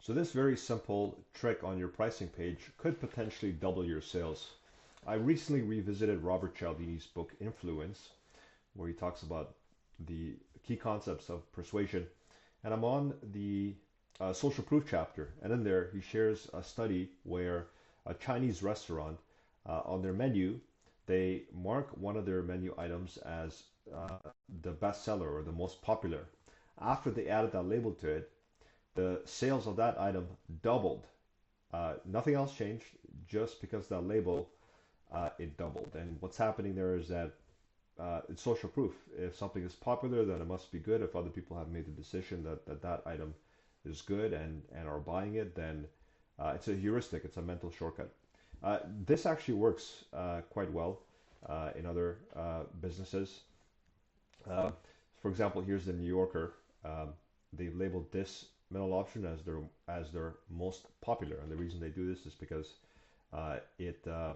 So this very simple trick on your pricing page could potentially double your sales. I recently revisited Robert Cialdini's book Influence, where he talks about the key concepts of persuasion. And I'm on the social proof chapter, and in there he shares a study where a Chinese restaurant on their menu they mark one of their menu items as the bestseller or the most popular. After they added that label to it, the sales of that item doubled. Nothing else changed, just because that label it doubled. And what's happening there is that it's social proof. If something is popular, then it must be good. If other people have made the decision that item is good and are buying it, then it's a heuristic. It's a mental shortcut. This actually works quite well in other businesses. Uh, for example, here's the New Yorker. They labeled this middle option as their most popular, and the reason they do this is because it uh,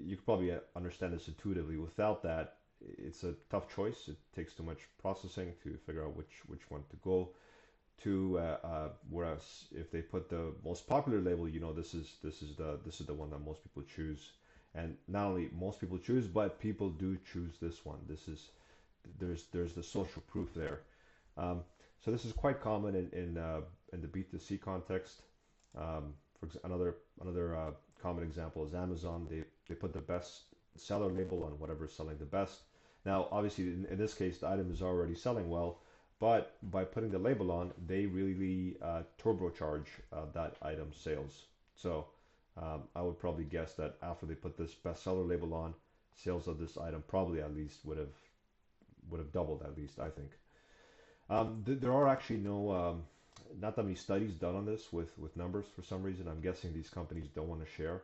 you could probably understand this intuitively. Without that, it's a tough choice. It takes too much processing to figure out which one to go to. Whereas if they put the most popular label, you know this is the one that most people choose, and not only most people choose, but people do choose this one. This is there's the social proof there. Um, so this is quite common in the B2C context. Another common example is Amazon. They put the best seller label on whatever is selling the best. Now, obviously, in this case, the item is already selling well, but by putting the label on, they really turbocharge that item's sales. So I would probably guess that after they put this bestseller label on, sales of this item probably at least would have doubled at least, I think. There are actually not that many studies done on this with numbers for some reason. I'm guessing these companies don't want to share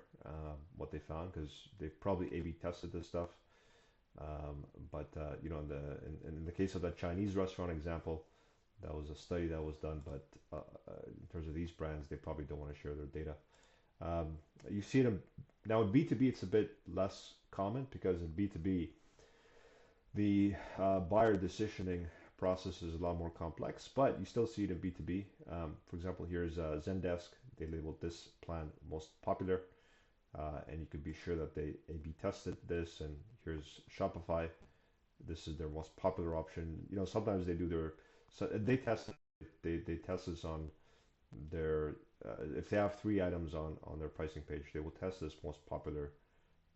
what they found because they've probably A/B tested this stuff. But in the case of that Chinese restaurant example, that was a study that was done. But in terms of these brands, they probably don't want to share their data. You see them now in B2B. It's a bit less common because in B2B, the buyer decisioning process is a lot more complex, but you still see it in B2B. For example, here's Zendesk. They labeled this plan most popular, and you could be sure that they A/B tested this. And here's Shopify. This is their most popular option. You know, sometimes they do their so they test they test this on their if they have three items on their pricing page, they will test this most popular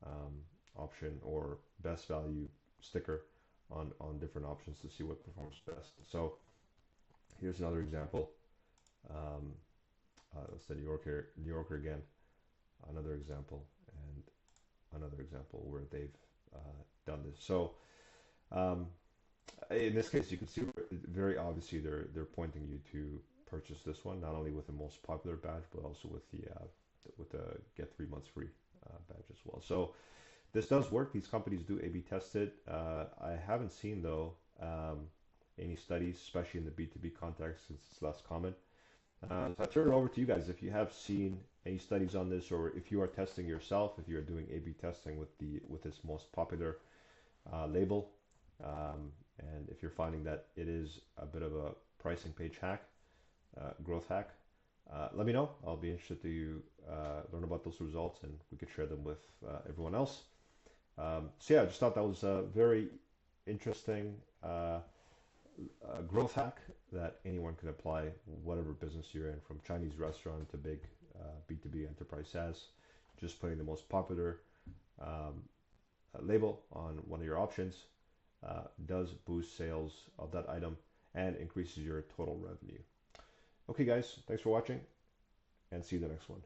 um, option or best value sticker on different options to see what performs best. So here's another example. Um, that's the New Yorker again. Another example and another example where they've done this. So um, in this case, you can see very obviously they're pointing you to purchase this one, not only with the most popular badge, but also with the get 3 months free badge as well. So this does work. These companies do A/B test it. I haven't seen though any studies, especially in the B2B context, since it's less common. So I turn it over to you guys if you have seen any studies on this, or if you are testing yourself, if you are doing A/B testing with this most popular label, and if you're finding that it is a bit of a pricing page hack, growth hack. Let me know. I'll be interested to learn about those results, and we could share them with everyone else. So yeah, I just thought that was a very interesting growth hack that anyone can apply, whatever business you're in, from Chinese restaurant to big B2B enterprise SaaS. Just putting the most popular um, label on one of your options does boost sales of that item and increases your total revenue. Okay, guys, thanks for watching, and see you in the next one.